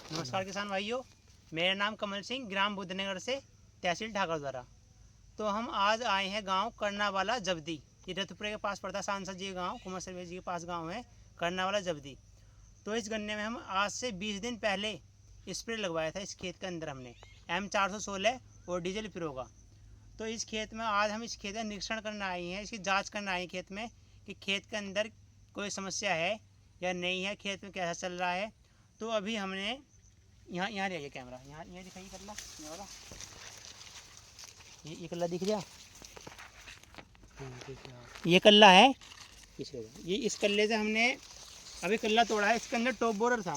नमस्कार किसान भाइयों, मेरा नाम कमल सिंह, ग्राम बुद्धनगर से, तहसील ठाकरद्वारा। तो हम आज आए हैं गांव करनावाला जबदी। ये रतपुरे के पास पड़ता है, सांसद जी गांव, कुमार सर्वेश जी के पास गांव है करनावाला जबदी। तो इस गन्ने में हम आज से 20 दिन पहले स्प्रे लगवाया था। इस खेत के अंदर हमने M416 और डीजल पिरोगा। तो इस खेत में आज हम इस खेत का निरीक्षण करने आए हैं, इसकी जाँच करने आए हैं खेत में कि खेत के अंदर कोई समस्या है या नहीं है, खेत में कैसा चल रहा है। तो अभी हमने यहाँ रहिए कैमरा, यहाँ दिखाइए कल्ला, ये वाला, ये कल्ला दिख गया, ये कल्ला है। ये इस कल्ले से हमने अभी कल्ला तोड़ा है। इसके अंदर टॉप बोरर था,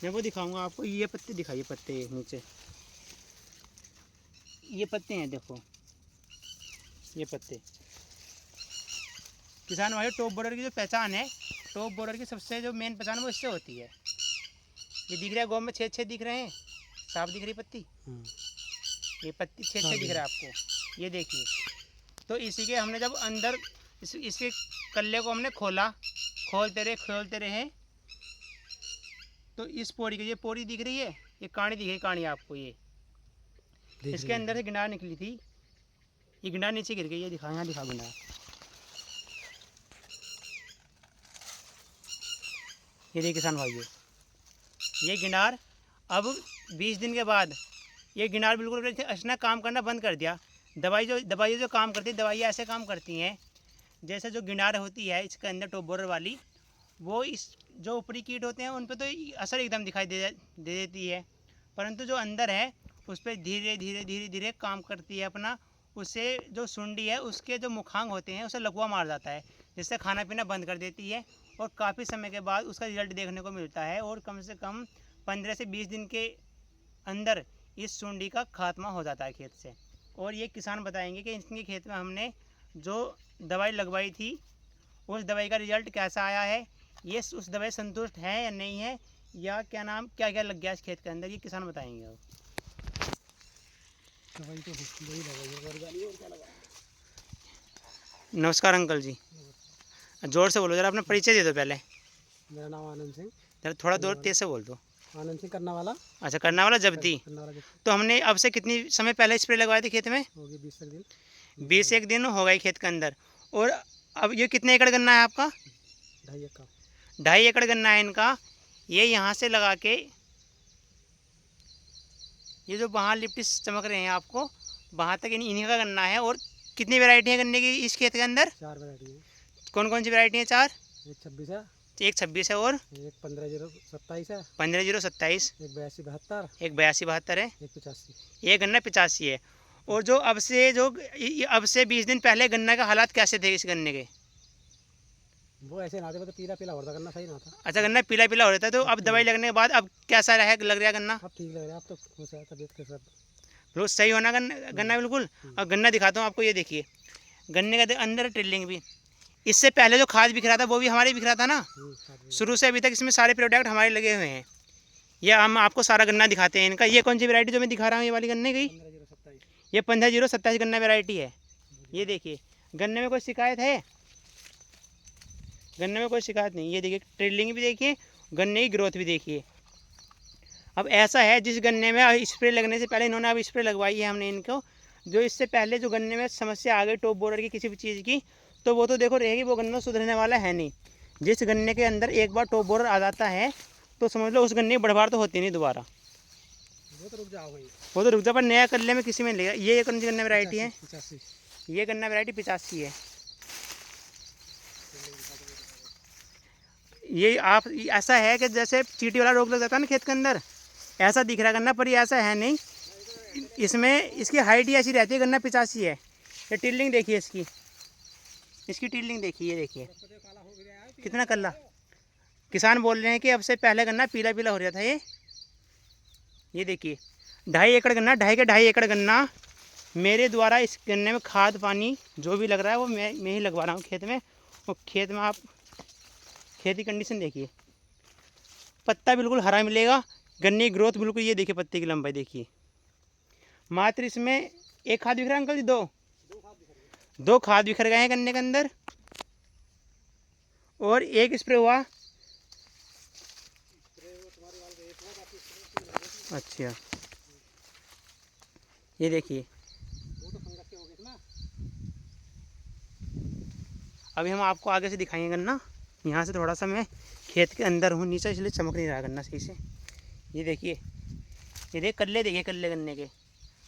मैं वो दिखाऊंगा आपको। ये पत्ते दिखाइए, पत्ते नीचे ये पत्ते हैं, देखो ये पत्ते। किसान भाई, टॉप बोरर की जो पहचान है, टॉप बोरर की सबसे जो मेन पहचान वो इससे होती है। ये दिख रहा है, गोम में छेद छेद दिख रहे हैं, साफ दिख रही पत्ती, ये पत्ती छेद छेद दिख रहा है आपको, ये देखिए। तो इसी के हमने जब अंदर इसके कल्ले को हमने खोलते रहे तो इस पोरी की, ये पोरी दिख रही है, ये कहानी दिख रही, कहानी आपको ये इसके अंदर से गिनार निकली थी। ये गिनार नीचे गिर गई, ये दिखा, यहाँ दिखा गिनार, ये देखिए किसान भाइयों, ये गिनार अब 20 दिन के बाद ये गिनार बिल्कुल इसने काम करना बंद कर दिया। दवाई जो काम करती है, दवाइयाँ ऐसे काम करती हैं जैसे जो गिनार होती है इसके अंदर टॉप बोरर वाली, वो इस जो ऊपरी कीट होते हैं उन पर तो असर एकदम दिखाई दे देती है, परंतु जो अंदर है उस पर धीरे धीरे काम करती है अपना। उससे जो सुंडी है उसके जो मुखांग होते हैं उसे लकवा मार जाता है, जिससे खाना पीना बंद कर देती है। और काफ़ी समय के बाद उसका रिजल्ट देखने को मिलता है, और कम से कम 15 से 20 दिन के अंदर इस सुंडी का खात्मा हो जाता है खेत से। और ये किसान बताएंगे कि इनके खेत में हमने जो दवाई लगवाई थी उस दवाई का रिजल्ट कैसा आया है, ये उस दवाई संतुष्ट है या नहीं है, या क्या क्या लग गया इस खेत के अंदर, ये किसान बताएंगे। अब नमस्कार अंकल जी, जोर से बोलो जरा, अपना परिचय दे दो पहले। मेरा नाम आनंद सिंह। जरा थोड़ा दूर तेज से बोल दो। आनंद सिंह करनावाला। अच्छा, करनावाला जबदी। तो हमने अब से कितनी समय पहले स्प्रे लगवाए थे खेत में? होगी 20 दिन। 20 दिन हो गए खेत के अंदर। और अब ये कितने एकड़ गन्ना है आपका? 2.5 एकड़। 2.5 एकड़ गन्ना है इनका। ये यहाँ से लगा के, ये जो वहाँ लिप्टिस चमक रहे हैं आपको, वहाँ तक इन्हीं का गन्ना है। और कितनी वैरायटी है गन्ने की इस खेत के अंदर? 4 वैरायटी है। कौन कौन सी वैरायटी है? 4। एक 26 है, एक 26 है, और एक 15-0-27 है, 15-0-27, एक 82-72, एक 82-72 है, एक 85। ये गन्ना 85 है। और जो अब से 20 दिन पहले गन्ना का हालात कैसे थे इस गन्ने के? वो ऐसे ना थे, तो पीला पीला हो रहा था, गन्ना सही ना था। अच्छा, गन्ना पीला पीला हो रहा था। तो अब दवाई लगने के बाद अब कैसा लग रहा है गन्ना? अब ठीक लग रहा है, अब तो खुश है तबीयत के साथ। रोज सही होना गन्ना बिल्कुल। अब गन्ना दिखाता हूँ आपको, ये देखिए गन्ने का अंदर ट्रिलिंग भी। इससे पहले जो खाद बिखरा था वो भी हमारे बिखरा था ना, शुरू से अभी तक इसमें सारे प्रोडक्ट हमारे लगे हुए हैं। ये हम आपको सारा गन्ना दिखाते हैं इनका। ये कौन सी वैरायटी जो मैं दिखा रहा हूँ, ये वाली गन्ने की? 15-0-27। ये 15-0-27 गन्ना वैरायटी है। ये देखिए, गन्ने में कोई शिकायत है? गन्ने में कोई शिकायत नहीं। ये देखिए ट्रिलिंग भी देखिए, गन्ने की ग्रोथ भी देखिए। अब ऐसा है, जिस गन्ने में स्प्रे लगने से पहले इन्होंने अब स्प्रे लगवाई है हमने इनको, जो इससे पहले जो गन्ने में समस्या आ गई टॉप बोरर की किसी भी चीज़ की, तो वो तो देखो रहेगी, वो गन्ना सुधरने वाला है नहीं। जिस गन्ने के अंदर एक बार टॉप बोरर आ जाता है तो समझ लो उस गन्ने की बढ़वार तो होती नहीं दोबारा, वो तो रुक जाओगे, वो तो रुक जा। पर नया कल्ले में किसी में लेगा। ये कौन सी गन्ना वैरायटी है? 85। ये गन्ना वैरायटी 85 है। ये आप ऐसा है कि जैसे चींटी वाला रोग लग जाता है ना खेत के अंदर, ऐसा दिख रहा गन्ना, पर ये ऐसा है नहीं। इसमें इसकी हाइट ही ऐसी रहती है। गन्ना 85 है। ये टिल्लिंग देखिए इसकी टिल्लिंग देखिए, ये देखिए कितना कल्ला। किसान बोल रहे हैं कि अब से पहले गन्ना पीला पीला हो रहा था। ये देखिए 2.5 एकड़ गन्ना, 2.5 एकड़ गन्ना मेरे द्वारा इस गन्ने में खाद पानी जो भी लग रहा है वो मैं ही लगवा रहा हूँ खेत में। और खेत में आप खेत की कंडीशन देखिए, पत्ता बिल्कुल हरा मिलेगा, गन्ने की ग्रोथ बिल्कुल, ये देखिए पत्ते की लंबाई देखिए। मात्र इसमें एक खाद बिखरा अंकल जी? दो खाद बिखर गए हैं गन्ने के अंदर, और एक स्प्रे हुआ। अच्छा, ये देखिए। वो तो फंगस के हो गए ना। अभी हम आपको आगे से दिखाएंगे गन्ना। यहाँ से थोड़ा सा मैं खेत के अंदर हूँ नीचे, इसलिए चमक नहीं रहा गन्ना सही से। ये देखिए, ये देख कल्ले, देखिए कल्ले गन्ने के,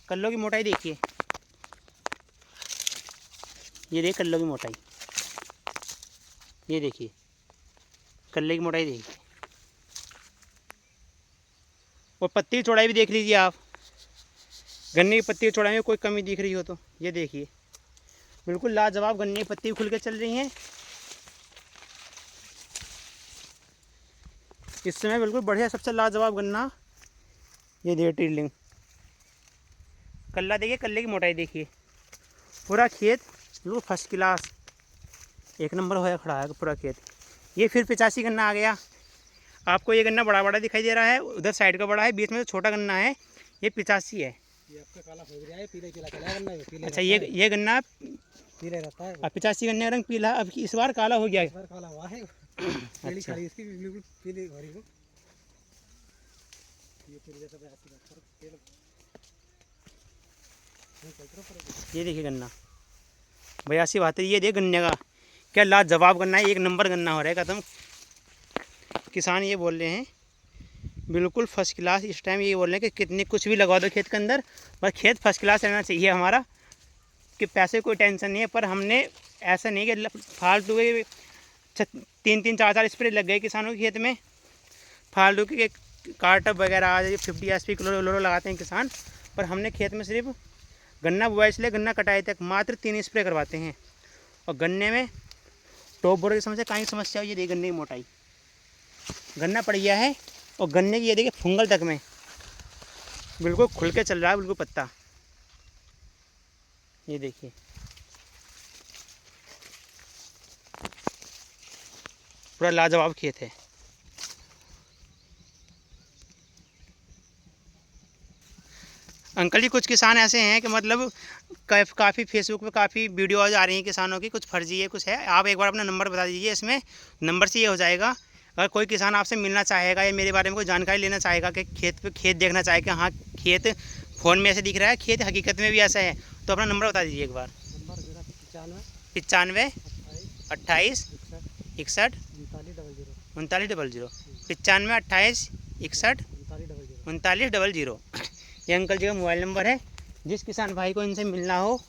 कल्लों की मोटाई देखिए। ये देख कल्लों की मोटाई, ये देखिए कल्ले की मोटाई देखिए। और पत्ती की चौड़ाई भी देख लीजिए आप, गन्ने की पत्ती की चौड़ाई में कोई कमी दिख रही हो तो ये देखिए, बिल्कुल लाजवाब गन्ने की पत्ती खुल के चल रही हैं इस समय, बिल्कुल बढ़िया, सबसे लाजवाब गन्ना। ये देखिए टीलिंग, कल्ला देखिए, कल्ले की मोटाई देखिए। पूरा खेत बिल्कुल फर्स्ट क्लास, एक नंबर होया खड़ा है पूरा खेत। ये फिर 85 गन्ना आ गया। आपको ये गन्ना बड़ा बड़ा दिखाई दे रहा है, उधर साइड का बड़ा है, बीच में जो छोटा गन्ना है ये 85 है। ये आपका काला हो गया है, पीले पीला चला गन्ना, ये पीले अच्छा, ये गन्ना पीले रहता है। अब 85 गन्ने का रंग पीला, अब इस बार काला हो गया है। इस बार काला हुआ है। पीली अच्छा, खड़ी इसकी बिल्कुल पीली हो रही हो। ये पीले जैसा बयासी बहत्तर तेल ये देखिए गन्ना 82 72, ये देखिए गन्ने का क्या लाजवाब गन्ना है, एक नंबर गन्ना हो रहा है खत्म। किसान ये बोल रहे हैं बिल्कुल फर्स्ट क्लास, इस टाइम ये बोल रहे हैं कि कितने कुछ भी लगवा दो खेत के अंदर, पर खेत फर्स्ट क्लास रहना चाहिए हमारा, कि पैसे कोई टेंशन नहीं है। पर हमने ऐसा नहीं कि फालतू के 3 4 स्प्रे लग गए किसानों के खेत में, फालतू के कार्टअप वगैरह 50 SP किलो लगाते हैं किसान, पर हमने खेत में सिर्फ गन्ना बुआई से ले गन्ना कटाई तक मात्र 3 स्प्रे करवाते हैं। और गन्ने में टॉप बोर्ड की समस्या, कहीं समस्या हो, ये देखिए गन्ने की मोटाई, गन्ना पड़ गया है। और गन्ने की ये देखिए फुंगल तक में बिल्कुल खुल के चल रहा है, बिल्कुल पत्ता, ये देखिए। पूरा लाजवाब खेत है। अंकल जी, कुछ किसान ऐसे हैं कि मतलब काफ़ी फेसबुक पे काफ़ी वीडियोज़ आ रही हैं किसानों की, कुछ फर्जी है कुछ है, आप एक बार अपना नंबर बता दीजिए, इसमें नंबर से ये हो जाएगा। अगर कोई किसान आपसे मिलना चाहेगा या मेरे बारे में कोई जानकारी लेना चाहेगा कि खेत देखना चाहेगा, हाँ खेत फ़ोन में ऐसे दिख रहा है, खेत हकीकत में भी ऐसा है, तो अपना नंबर बता दीजिए एक बार। नंबर मेरा 95 95 28 61 3900 3900 95 28 61 3900। ये अंकल जी का मोबाइल नंबर है। जिस किसान भाई को इनसे मिलना हो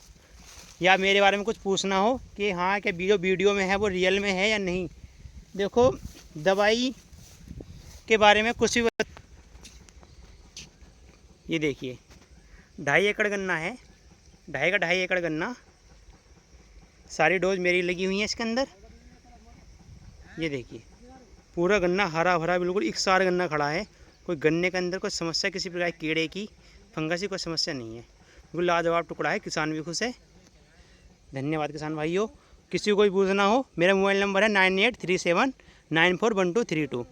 या मेरे बारे में कुछ पूछना हो कि हाँ क्या वीडियो में है वो रियल में है या नहीं, देखो दवाई के बारे में कुछ भी ये देखिए 2.5 एकड़ गन्ना है, 2.5 एकड़ गन्ना, सारी डोज मेरी लगी हुई है इसके अंदर। ये देखिए पूरा गन्ना हरा भरा बिल्कुल एकसार गन्ना खड़ा है, कोई गन्ने के अंदर कोई समस्या किसी प्रकार कीड़े की फंगस की कोई समस्या नहीं है, बिल्कुल लाजवाब टुकड़ा है, किसान भी खुश है। धन्यवाद किसान भाइयों। किसी को कोई पूछना हो, मेरा मोबाइल नंबर है 9837941232।